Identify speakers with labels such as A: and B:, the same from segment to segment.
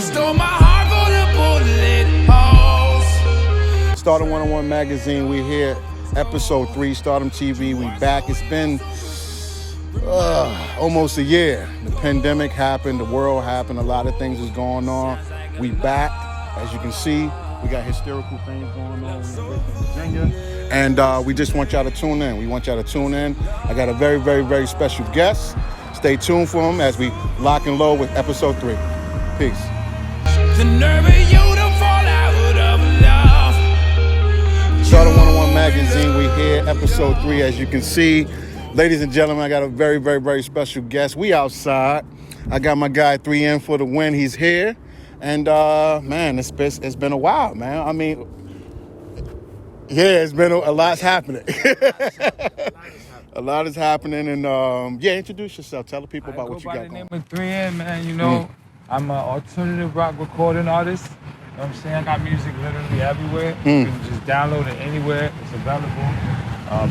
A: stole my heart for the bullet holes.
B: Stardom101 Magazine, we here, episode 3, Stardom TV, we back. It's been almost a year. The pandemic happened, the world happened, a lot of things is going on. We back, as you can see, we got hysterical things going on in Virginia. And we just want y'all to tune in. We want y'all to tune in. I got a very, very, very special guest. Stay tuned for him as we lock and load with episode 3. Peace.
A: The nerve of you to fall out of love.
B: Stardom101 Magazine, we here, episode 3, as you can see. Ladies and gentlemen, I got a very, very, very special guest. We outside. I got my guy 3N for the win. He's here. And, man, it's been a while, man. I mean, yeah, it's been a lot's happening. A lot is happening. And, yeah, introduce yourself. Tell the people about what you got going.
C: I go by the name of 3N, man. You know, I'm an alternative rock recording artist. You know what I'm saying? I got music literally everywhere. You can just download it anywhere. It's available.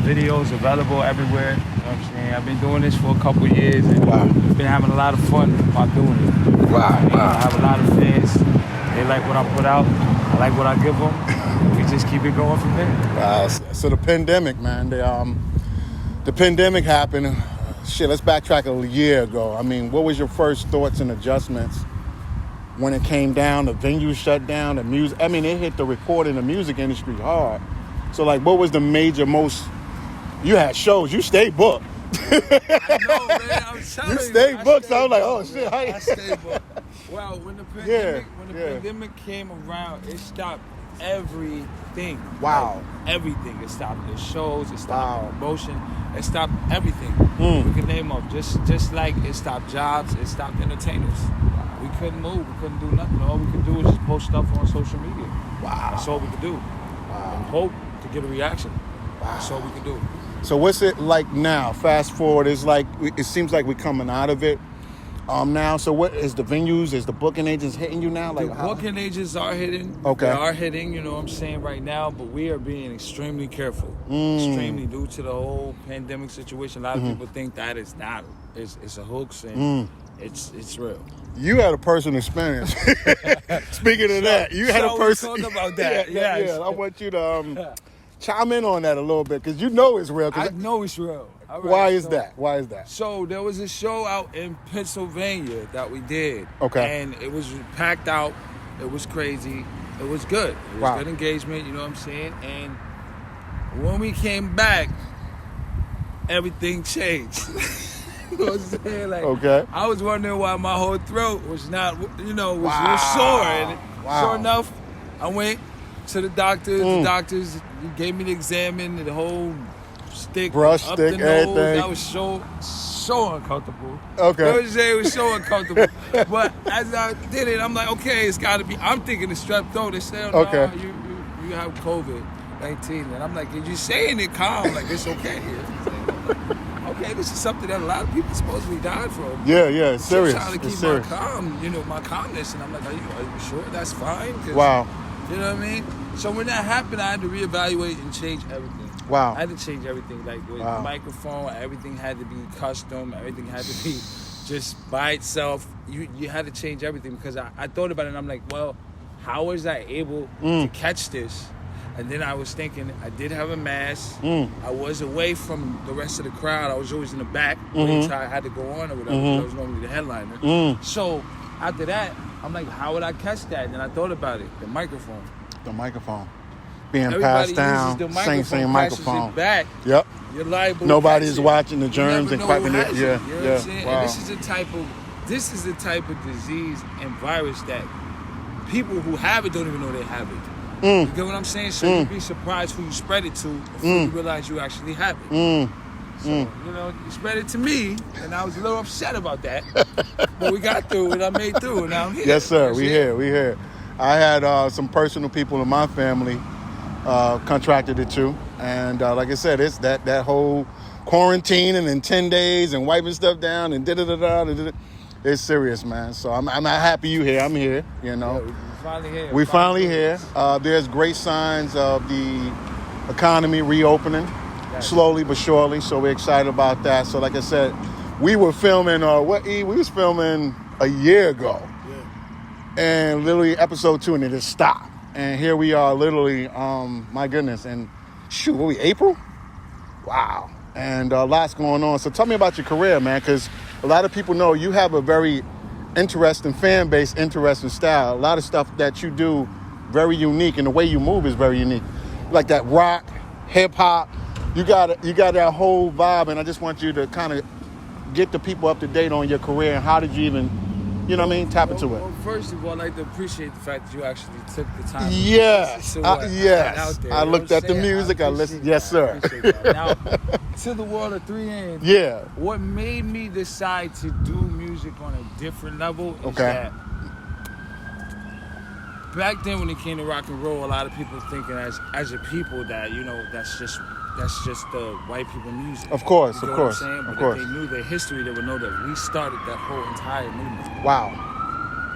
C: Videos available everywhere. You know what I'm saying? I've been doing this for a couple years and been having a lot of fun while doing it.
B: Wow.
C: I have a lot of fans. They like what I put out. I like what I give them. We just keep it going from there.
B: Wow. So the pandemic, man, the pandemic happened. Shit, let's backtrack a year ago. I mean, what was your first thoughts and adjustments when it came down? The venue shut down, the music. I mean, it hit the recording, the music industry hard. So, like, what was the major you had shows, you stayed booked.
C: I know, man. I'm telling you.
B: You stayed booked, so I was like, oh, shit.
C: I stayed booked. Well, when the pandemic came around, it stopped everything.
B: Wow.
C: Like, everything. It stopped the shows, it stopped promotion, it stopped everything. We can name up. Just like it stopped jobs, it stopped entertainers. We couldn't move, we couldn't do nothing. All we could do was just post stuff on social media.
B: Wow.
C: That's all we could do. And hope to get a reaction. That's all we could do.
B: So what's it like now? Fast forward, it seems like we're coming out of it now. So what is the venues, is the booking agents hitting you now? Like,
C: the booking agents are hitting.
B: Okay.
C: They are hitting, you know what I'm saying, right now, but we are being extremely careful. Extremely, due to the whole pandemic situation. A lot of people think that it's not. It's a hoax and it's real.
B: You had a personal experience. Speaking of that, you had a person.
C: Talk about that.
B: Yeah. I want you to chime in on that a little bit because you know it's real.
C: I know it's real. Right,
B: Why is that?
C: So there was a show out in Pennsylvania that we did.
B: Okay.
C: And it was packed out. It was crazy. It was good. It was good engagement, you know what I'm saying? And when we came back, everything changed. You know what I'm saying? Like, I was wondering why my whole throat was not, was sore. And sure enough, I went to the doctor. The doctors gave me the examine, the whole stick,
B: brush
C: up
B: stick,
C: the nose.
B: everything.
C: That was so uncomfortable.
B: Okay.
C: It was so uncomfortable. But as I did it, I'm like, okay, it's got to be. I'm thinking it's strep throat. They said, no, you have COVID-19. And I'm like, you're saying it calm, like it's okay. Okay, this is something that a lot of people supposedly died from.
B: Yeah, it's serious.
C: I'm trying to keep my my calmness, and I'm like, are you sure that's fine?
B: Wow.
C: You know what I mean? So when that happened, I had to reevaluate and change everything.
B: Wow.
C: I had to change everything, like with the microphone, everything had to be custom, everything had to be just by itself. You had to change everything because I thought about it and I'm like, well, how was I able to catch this? And then I was thinking, I did have a mask. I was away from the rest of the crowd. I was always in the back, which I had to go on or whatever. I was normally the headliner. So after that, I'm like, how would I catch that? And I thought about it, the microphone.
B: The microphone. Being
C: Everybody
B: passed down,
C: uses the microphone,
B: same microphone.
C: It back.
B: Yep.
C: You're liable.
B: Nobody's watching the germs and
C: quite
B: quacking it.
C: You know what I'm saying?
B: Wow.
C: And this is the type of disease and virus that people who have it don't even know they have it. You get what I'm saying? So you'd be surprised who you spread it to before you realize you actually have it. So, you spread it to me, and I was a little upset about that. But we got through it. I made through, and now I'm here.
B: Yes, sir. We here. I had some personal people in my family contracted it too. And like I said, it's that whole quarantine and then 10 days and wiping stuff down and da-da-da-da. It's serious, man. So I'm not happy you here. I'm here,
C: Yeah, finally here.
B: We finally here. There's great signs of the economy reopening, slowly but surely. So we're excited about that. So like I said, we were filming, we was filming a year ago. and literally episode 2, and it just stopped. And here we are, literally, my goodness. And shoot, what we, April? Wow. And lots going on. So tell me about your career, man, because a lot of people know you have a very interesting fan base, interesting style. A lot of stuff that you do, very unique, and the way you move is very unique. Like that rock, hip hop, you got that whole vibe, and I just want you to kind of get the people up to date on your career and how did you even, you know what I mean, tap into it.
C: Well, first of all, I'd like to appreciate the fact that you actually took the time.
B: Yes, yes.
C: Out there,
B: I looked at the music. I listened. Yes, sir.
C: Now, to the world of 3N.
B: Yeah.
C: What made me decide to do music on a different level is that back then when it came to rock and roll, a lot of people thinking as a people that, you know, that's just the white people music.
B: Of course,
C: you know
B: of course,
C: what I'm saying?
B: of
C: But
B: course.
C: if they knew their history, they would know that we started that whole entire movement.
B: Wow.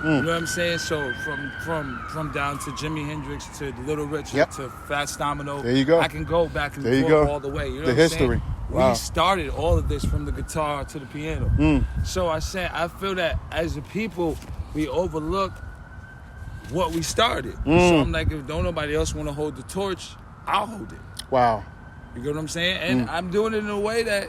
C: You know what I'm saying? So from down to Jimi Hendrix to Little Richard to Fats Domino.
B: There you go.
C: I can go back and
B: there
C: forth all the way. You know
B: the
C: what
B: history.
C: I'm saying?
B: Wow.
C: We started all of this from the guitar to the piano. So I feel that as a people, we overlook what we started. So I'm like, if don't nobody else want to hold the torch, I'll hold it.
B: Wow.
C: You get what I'm saying? And I'm doing it in a way that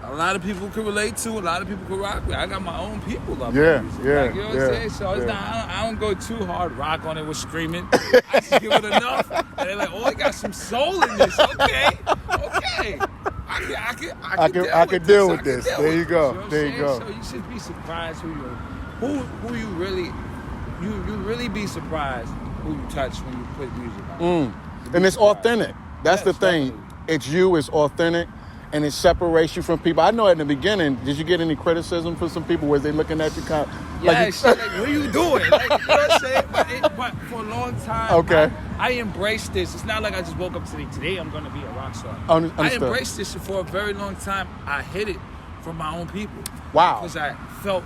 C: a lot of people can relate to, a lot of people can rock with. I got my own people up there.
B: Yeah,
C: Like, you know what I'm saying? So it's not, I don't go too hard rock on it with screaming. I just give it enough. And they're like, oh, it got some soul in this. Okay. I can deal with this.
B: There you go.
C: You know what
B: There
C: I'm
B: you go.
C: So you should be surprised who you really, you really be surprised who you touch when you put music on.
B: And it's authentic. That's the thing.
C: Definitely.
B: It's you. It's authentic. And it separates you from people. I know in the beginning, did you get any criticism from some people? Was they looking at you kind of
C: like what are you doing? Like, you know what I'm saying? But for a long time, I embraced this. It's not like I just woke up today I'm going to be a rock star. I embraced this for a very long time. I hid it from my own people.
B: Wow.
C: Because I felt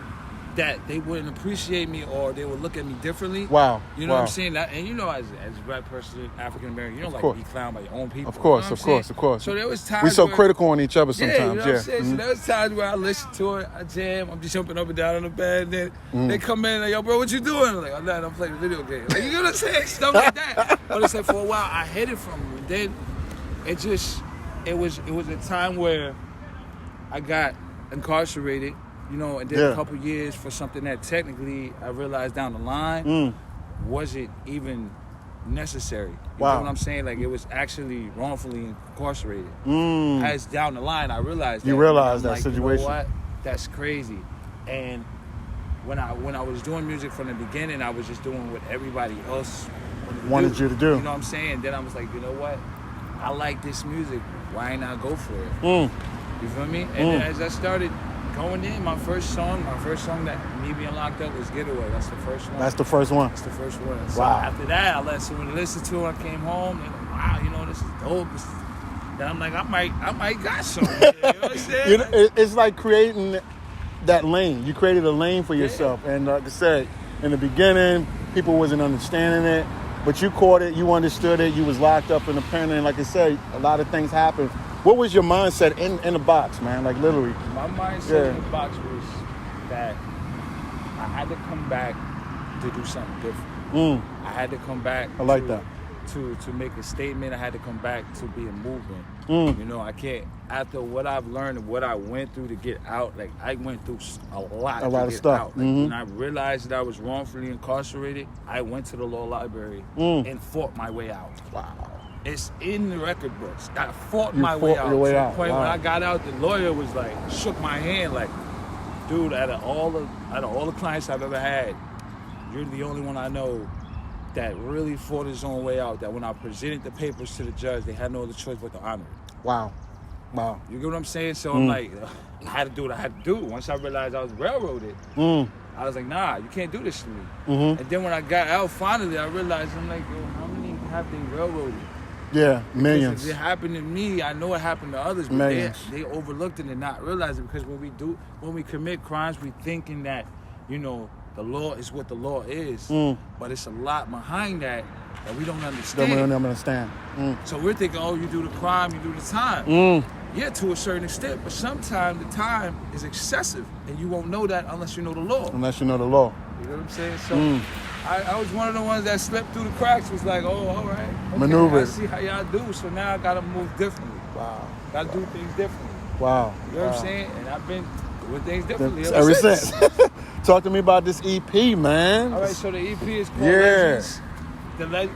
C: that they wouldn't appreciate me or they would look at me differently.
B: Wow.
C: You know what I'm saying? And you know, as a black person, African American, you don't like to be clowned by your own people.
B: Of course,
C: you know
B: of course.
C: So there was times
B: we so critical on each other sometimes.
C: You know what I'm saying? So there was times where I listen to it, I jam, I'm just jumping up and down on the bed, and then they come in like, yo, bro, what you doing? I'm like, I'm playing a video game. Like, you know what I'm saying? Stuff like that. But it's like for a while I hid it from them. And then it was a time where I got incarcerated. You know, and then a couple years for something that technically I realized down the line wasn't even necessary. You know what I'm saying? Like, it was actually wrongfully incarcerated. As down the line, I realized that.
B: You realized that
C: like,
B: situation.
C: You know what? That's crazy. And when I was doing music from the beginning, I was just doing what everybody else
B: wanted you to do.
C: You know what I'm saying? Then I was like, you know what? I like this music. Why ain't I go for it? You feel me? And then as I started going in, my first song that me being locked up was Getaway. That's the first one.
B: That's the first one.
C: That's the first one. So
B: Wow.
C: after that, I let someone listen to it. I came home and like, wow, you know, this is dope. Then I'm like, I might got something. You know what I'm saying?
B: You know, it's like creating that lane. You created a lane for yourself. And like I said, in the beginning, people wasn't understanding it. But you caught it, you understood it, you was locked up in the pen, and like I said, a lot of things happened. What was your mindset in the box, man? Like literally.
C: My mindset in the box was that I had to come back to do something different. I had to come back.
B: I like that.
C: To make a statement, I had to come back to be a movement. You know, I can't, after what I've learned and what I went through to get out, like I went through a lot of stuff. Out. Like, when I realized that I was wrongfully incarcerated, I went to the law library and fought my way out. Wow. It's in the record books. I fought my way out. To the point when I got out, the lawyer was like, shook my hand like, dude, out of all the clients I've ever had, you're the only one I know that really fought his own way out, that when I presented the papers to the judge, they had no other choice but to honor it.
B: Wow.
C: You get what I'm saying? So I'm like, I had to do what I had to do. Once I realized I was railroaded, I was like, nah, you can't do this to me. And then when I got out, finally, I realized, I'm like, yo, how many have they railroaded?
B: Yeah, millions.
C: Because if it happened to me, I know it happened to others, but they overlooked it and not realized it, because when we commit crimes, we thinking that, you know, the law is what the law is, but it's a lot behind that we don't understand.
B: We don't understand.
C: So we're thinking, oh, you do the crime, you do the time. Yeah, to a certain extent, but sometimes the time is excessive, and you won't know that unless you know the law.
B: Unless you know the law.
C: You know what I'm saying? So I was one of the ones that slipped through the cracks. Was like, oh, all right, okay,
B: maneuver.
C: I see how y'all do. So now I gotta move differently.
B: Wow.
C: Gotta do things differently.
B: Wow.
C: You know what I'm saying? And I've been doing things differently
B: ever since. Talk to me about this EP, man.
C: All right, so the EP is called Legends.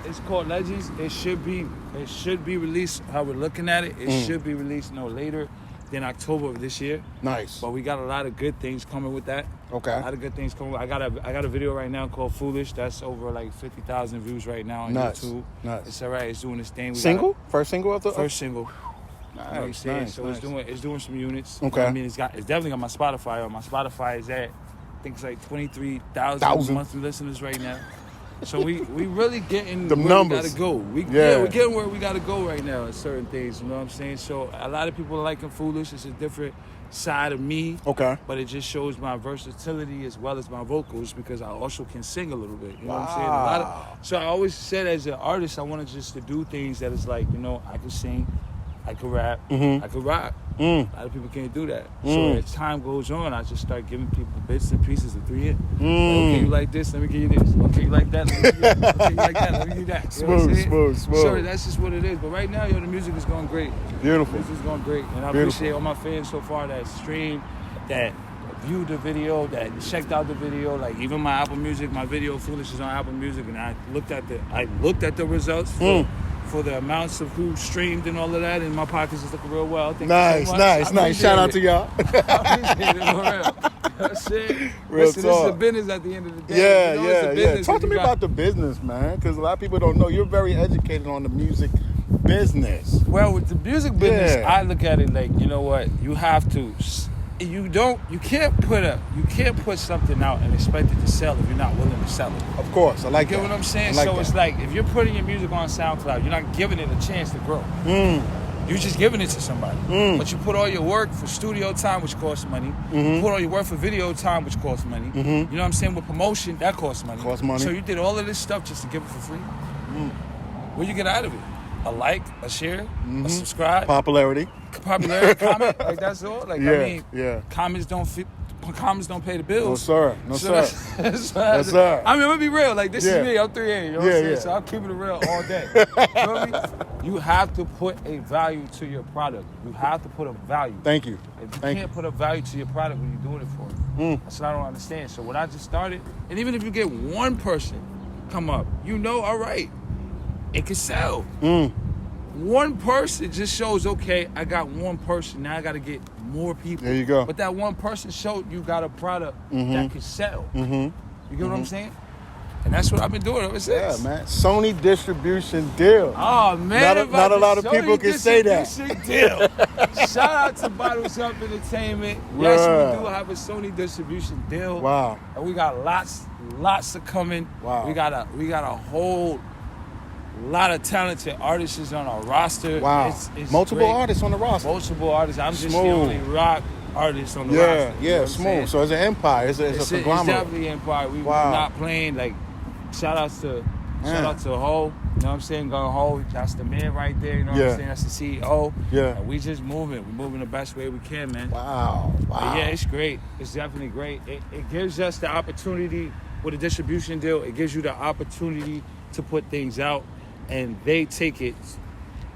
C: It's called Legends. It should be released. How we're looking at it, it should be released no later than October of this year.
B: Nice.
C: But we got a lot of good things coming with that.
B: Okay.
C: A lot of good things coming. I got a video right now called Foolish. That's over like 50,000 views right now on YouTube.
B: Nice.
C: It's all right. It's doing its thing.
B: First single of the
C: first single.
B: Nice,
C: you know what I'm saying?
B: nice,
C: so
B: nice.
C: it's doing some units.
B: Okay.
C: I mean, it's definitely on my Spotify. On my Spotify is at, I think it's like 23,000 monthly listeners right now. So we really getting
B: the
C: where
B: numbers.
C: we gotta go. We're getting where we gotta go right now in certain things. You know what I'm saying? So a lot of people are liking Foolish. It's a different side of me.
B: Okay.
C: But it just shows my versatility as well as my vocals because I also can sing a little bit. You know what I'm saying? So I always said as an artist, I wanted just to do things that is like, you know, I can sing, I can rap, I can rock. A lot of people can't do that. So as time goes on, I just start giving people bits and pieces of 3 in. Okay, you like this? Let me give you this. Okay, you like that? Let me give you that. Okay, you like that? Let me give you that. You know what I'm saying?
B: Smooth.
C: So that's just what it is. But right now, the music is going great.
B: Beautiful.
C: The music is going great. And I appreciate all my fans so far that streamed, that viewed the video, that checked out the video. Like even my Apple Music, my video Foolish is on Apple Music, and I looked at the results for the amounts of who streamed and all of that, and my pockets is looking real well. Thank you so much.
B: Nice. Shout out to y'all.
C: I appreciate it, for real. That's it.
B: Real
C: Listen,
B: talk.
C: this is a business at the end of the day.
B: Yeah. Talk to me about the business, man, because a lot of people don't know. You're very educated on the music business.
C: Well, with the music business, I look at it like, you know what? You have to. You can't put something out and expect it to sell if you're not willing to sell it.
B: Of course, I like
C: you
B: that.
C: Get what I'm saying?
B: Like
C: so
B: that.
C: It's like if you're putting your music on SoundCloud, you're not giving it a chance to grow. You're just giving it to somebody. But you put all your work for studio time, which costs money. You put all your work for video time, which costs money. You know what I'm saying? With promotion, that costs money. So you did all of this stuff just to give it for free. What do you get out of it? A like, a share, a subscribe,
B: popularity,
C: comment. Like that's all. Like I mean, comments don't pay the bills.
B: No sir.
C: I mean, I'm gonna be real. Like this is me. I'm 3 in. You know what I'm saying? So I'm keeping it real all day. You know what I mean? You have to put a value to your product. You have to put a value.
B: Thank you.
C: If you can't put a value to your product when you're doing it for it, that's what I don't understand. So when I just started, and even if you get one person come up, you know, all right, it can sell. One person just shows, okay, I got one person. Now I got to get more people.
B: There you go.
C: But that one person showed you got a product that can sell. You get what I'm saying? And that's what I've been doing ever since.
B: Yeah, man. Sony distribution deal.
C: Oh, man.
B: Not a lot of people can say that.
C: Deal. Shout out to BottlesUpEntertainment. Yes, we do have a Sony distribution deal.
B: Wow.
C: And we got lots of coming.
B: Wow.
C: We got a whole lot of talented artists on our roster.
B: Wow.
C: It's
B: multiple
C: great.
B: artists on the roster.
C: Multiple artists. I'm just the
B: Smooth.
C: only rock artist on the roster.
B: Yeah, smooth. So it's an empire. It's a conglomerate.
C: It's definitely an empire. We're not playing like shout out to Ho. You know what I'm saying? Going Ho. That's the man right there. You know what I'm saying? That's the CEO.
B: Yeah.
C: And we just moving. We're moving the best way we can, man.
B: Wow.
C: But yeah, it's great. It's definitely great. It gives us the opportunity with a distribution deal. It gives you the opportunity to put things out, and they take it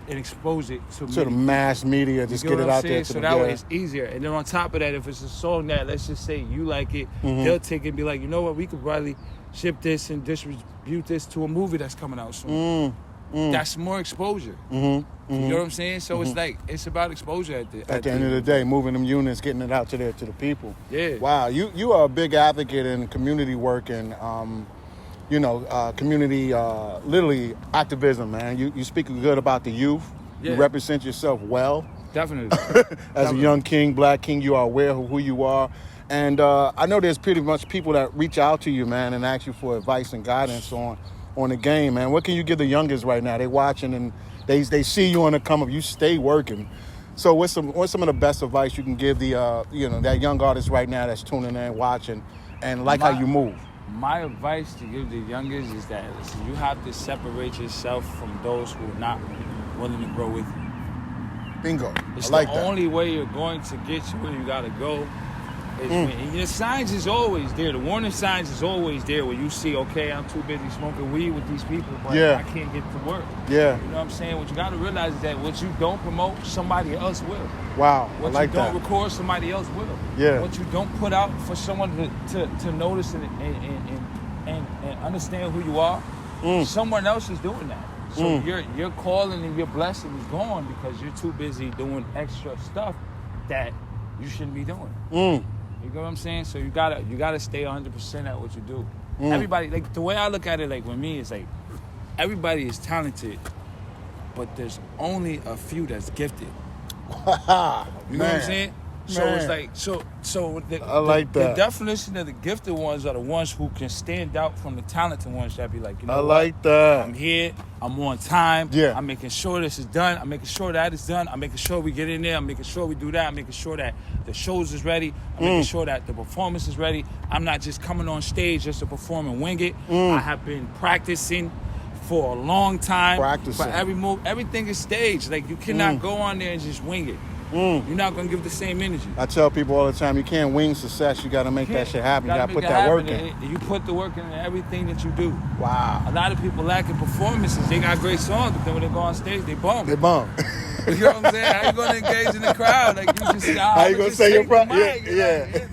C: and expose it to
B: the mass media. Just get it out there.
C: So that way it's easier. And then on top of that, if it's a song that, let's just say you like it, they'll take it and be like, you know what, we could probably ship this and distribute this to a movie that's coming out soon. That's more exposure. You know what I'm saying? So it's like, it's about exposure at the
B: end of the day, moving them units, getting it out to the people.
C: Yeah.
B: Wow, you are a big advocate in community work and community, literally activism, man. You speak good about the youth. Yeah. You represent yourself well.
C: Definitely.
B: As a young king, black king, you are aware of who you are. And I know there's pretty much people that reach out to you, man, and ask you for advice and guidance on the game, man. What can you give the youngest right now? They watching and they see you on the come up. You stay working. So what's some of the best advice you can give the that young artist right now that's tuning in, watching, and how you move?
C: My advice to give the youngest is that you have to separate yourself from those who are not willing to grow with you.
B: Bingo.
C: It's
B: I like
C: the only way you're going to get you where you gotta go. The signs is always there. The warning signs is always there where you see, okay, I'm too busy smoking weed with these people, but I can't get to work.
B: Yeah.
C: You know what I'm saying? What you got to realize is that what you don't promote, somebody else will.
B: Wow,
C: what
B: I like that.
C: What you don't record, somebody else will.
B: Yeah.
C: What you don't put out for someone to notice and understand who you are, someone else is doing that. So your calling and your blessing is gone because you're too busy doing extra stuff that you shouldn't be doing. You know what I'm saying? So you gotta stay 100% at what you do. Everybody, like the way I look at it, like with me, is like everybody is talented, but there's only a few that's gifted. You know what I'm saying? So it's like
B: I like that.
C: The definition of the gifted ones are the ones who can stand out from the talented ones that be like, you know,
B: I like that.
C: I'm here, I'm on time,
B: yeah.
C: I'm making sure this is done, I'm making sure that is done, I'm making sure we get in there, I'm making sure we do that, I'm making sure that the shows is ready, I'm making sure that the performance is ready. I'm not just coming on stage just to perform and wing it. I have been practicing for a long time. For every move, everything is staged. Like you cannot go on there and just wing it. You're not gonna give the same energy.
B: I tell people all the time, you can't wing success. You got to make that shit happen. You got to put that work in.
C: You put the work in everything that you do.
B: Wow.
C: A lot of people lack in performances. They got great songs, but then when they go on stage, they bum.
B: They bum.
C: You know what I'm saying? How you gonna engage in the crowd? Like you just
B: how you gonna say your problem?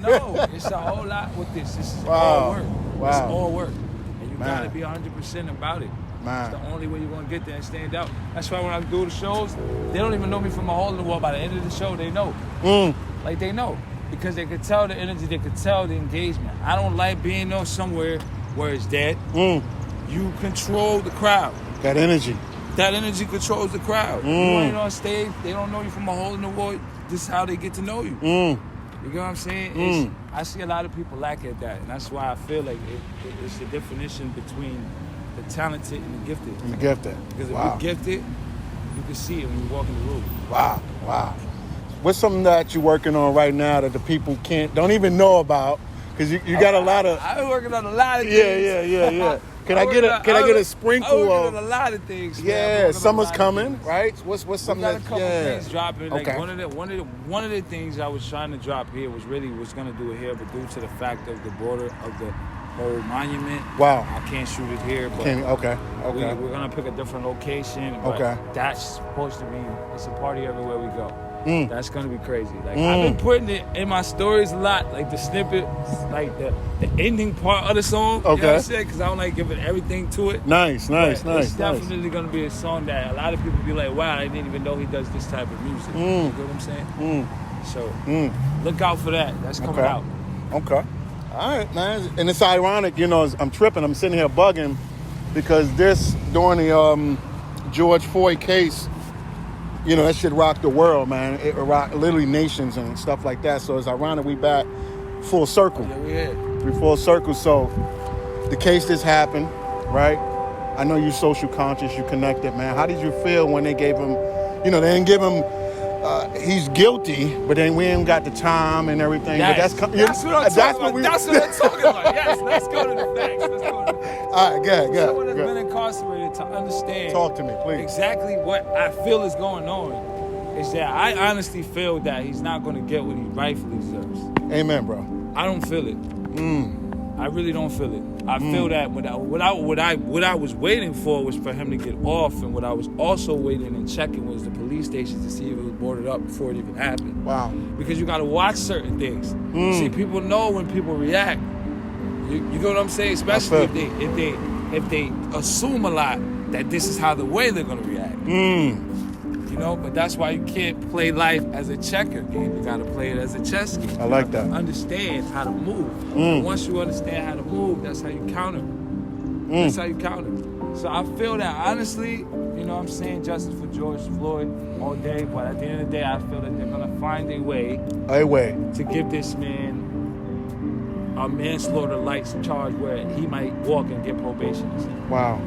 C: No, it's a whole lot with this. This is all work. It's all work, and you gotta be 100% about it. It's the only way you're gonna get there and stand out. That's why when I do the shows, they don't even know me from a hole in the wall. By the end of the show, they know. Like they know. Because they could tell the energy, they could tell the engagement. I don't like being there somewhere where it's dead. You control the crowd.
B: That energy.
C: That energy controls the crowd. You ain't on stage, they don't know you from a hole in the wall. This is how they get to know you. You know what I'm saying? I see a lot of people lack at that. And that's why I feel like it's the definition between the talented and the gifted. Because if you're gifted, you can see it when you walk in the room.
B: Wow. What's something that you're working on right now that the people don't even know about? Because you got a lot of...
C: I've been working on a lot of things.
B: Yeah. Can I get a sprinkle of...
C: I'm working on a lot of things.
B: Yeah, summer's coming, right? What's something
C: that... We got a couple things dropping. Like
B: okay.
C: One of the things I was trying to drop here was going to do it here, but due to the fact of the border of the whole monument, I can't shoot it here. But
B: okay.
C: We're going to pick a different location. But that's supposed to be... It's a party everywhere we go. That's gonna be crazy. Like I've been putting it in my stories a lot, like the snippet, like the ending part of the song. You know what I'm saying? Because I don't like giving everything to it.
B: Nice.
C: It's definitely gonna be a song that a lot of people be like, "Wow, I didn't even know he does this type of music." You know what I'm saying? So look out for that. That's coming out.
B: Okay. All right, man. And it's ironic, you know. I'm tripping. I'm sitting here bugging because during the George Floyd case. You know, that shit rocked the world, man. It rocked literally nations and stuff like that. So it's ironic we back full circle.
C: Yeah,
B: we full circle. So the case just happened, right? I know you're social conscious, you connected, man. How did you feel when they gave him, they didn't give him, he's guilty, but then we ain't got the time and everything.
C: Yes,
B: but
C: that's what I'm talking about. That's what I'm talking about. Yes, let's go to the facts.
B: All right, good.
C: Someone that's been incarcerated to understand.
B: Talk to me, please.
C: Exactly what I feel is going on is that I honestly feel that he's not going to get what he rightfully deserves.
B: Amen, bro.
C: I don't feel it. I really don't feel it. I feel that what I was waiting for was for him to get off, and what I was also waiting and checking was the police station to see if it was boarded up before it even happened.
B: Wow.
C: Because you got to watch certain things. See, people know when people react. You know what I'm saying? Especially if they assume a lot that this is how the way they're gonna react. You know, but that's why you can't play life as a checker game. You gotta play it as a chess game.
B: I like that.
C: Understand how to move. And once you understand how to move, that's how you counter. That's how you counter. So I feel that honestly, you know what I'm saying, justice for George Floyd all day, but at the end of the day, I feel that they're gonna find a way to give this man a manslaughter lights charge where he might walk and get probation.
B: Wow.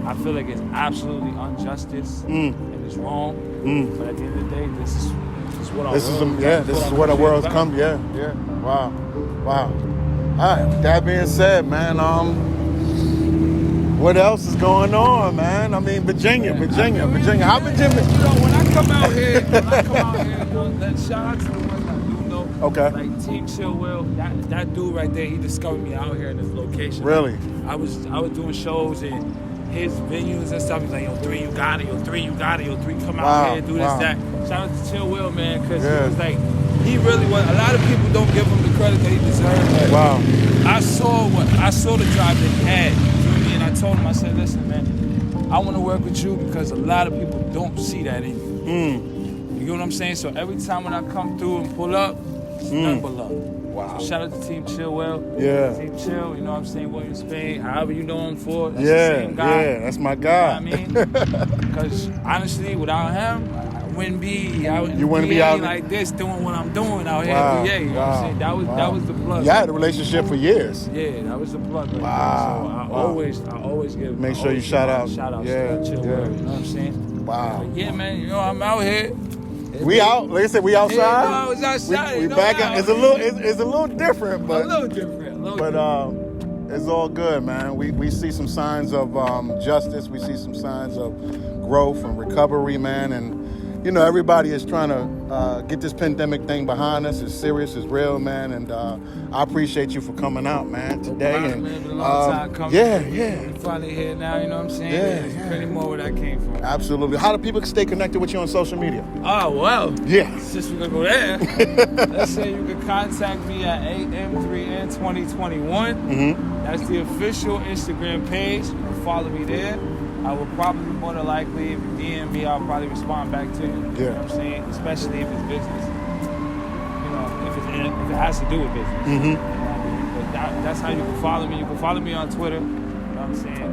C: I feel like it's absolutely injustice and it's wrong. But at the end of the day, this is what our
B: this is what our world's come. Yeah. Wow. All right. With that being said, man, what else is going on, man? I mean, Virginia. How Virginia?
C: You know, when I come out here, shout out to the ones that do know know.
B: Okay.
C: Like Team Chill Will, that dude right there, he discovered me out here in this location.
B: Really?
C: I was doing shows in his venues and stuff. He's like, yo, 3, you got it. Yo, 3, you got it. Yo, 3, come out here, do this, that. Shout out to Chill Will, man, because he was like, he really was. A lot of people don't give him the credit that he deserved. But I saw the drive that he had. You know what I mean? I told him, I said, listen, man, I want to work with you because a lot of people don't see that in you. You know what I'm saying? So every time when I come through and pull up, it's nothing but love.
B: Wow.
C: So shout out to Team Chill Will.
B: Yeah.
C: Team Chill, you know what I'm saying? William Spain, however you know him for. That's the same guy.
B: Yeah, that's my guy.
C: You know what I mean? Because honestly, without him, I wouldn't be out in PA like this doing what I'm doing out here every day. You know what I'm saying? That was the plus.
B: You had a relationship for years.
C: Yeah, that was the plus. Right
B: Wow.
C: So I always give.
B: Make sure you shout out.
C: Shout out to Chill Will. You know what I'm saying?
B: Wow.
C: But yeah, man. You know I'm out here.
B: We out. Like I said, we outside.
C: Yeah, no, I was outside.
B: We back out. It's a little different, but
C: a little different.
B: It's all good, man. We see some signs of justice. We see some signs of growth and recovery, man. And you know, everybody is trying to get this pandemic thing behind us. It's serious. It's real, man. And I appreciate you for coming out, man, today.
C: Man, it's been a long time coming.
B: Yeah.
C: We're finally here now. You know what I'm saying? It's pretty more where that came from.
B: Absolutely. How do people stay connected with you on social media?
C: Oh, well.
B: Yeah.
C: Since we're going to go there, let's say you can contact me at Am3n 2021. That's the official Instagram page. You can follow me there. I will probably, more than likely, if you DM me, I'll probably respond back to you. You know what I'm saying? Especially if it's business. You know, if it has to do with business. You know what I mean? But that's how you can follow me. You can follow me on Twitter. You know what I'm saying?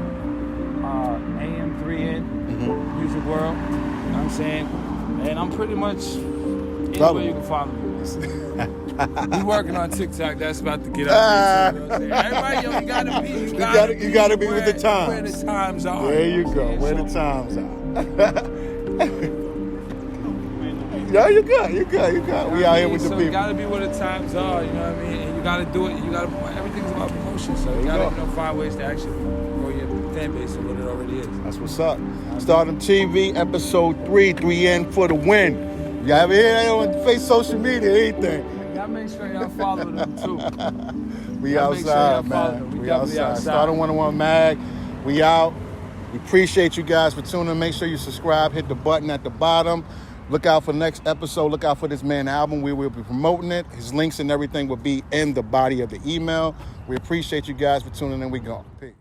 C: Am3n, Music World. You know what I'm saying? And I'm pretty much anywhere you can follow me. We working on TikTok. That's about to get up. You know what I'm saying? Everybody, yo, you gotta be
B: with the times.
C: Where the times are.
B: There you go. Where the times are. Yeah, you good. We out here with the people.
C: You gotta be where the times are. You know what I mean? And you gotta do it. Everything's about promotion. So you gotta find ways to actually grow your fan base to what it already is.
B: That's what's up. Stardom TV, episode 3, 3N for the win. Y'all ever hear that on face social media, anything?
C: Y'all make sure y'all follow them too.
B: We outside, man. We outside. Stardom101 Mag. We out. We appreciate you guys for tuning in. Make sure you subscribe. Hit the button at the bottom. Look out for the next episode. Look out for this man album. We will be promoting it. His links and everything will be in the body of the email. We appreciate you guys for tuning in. We gone. Peace.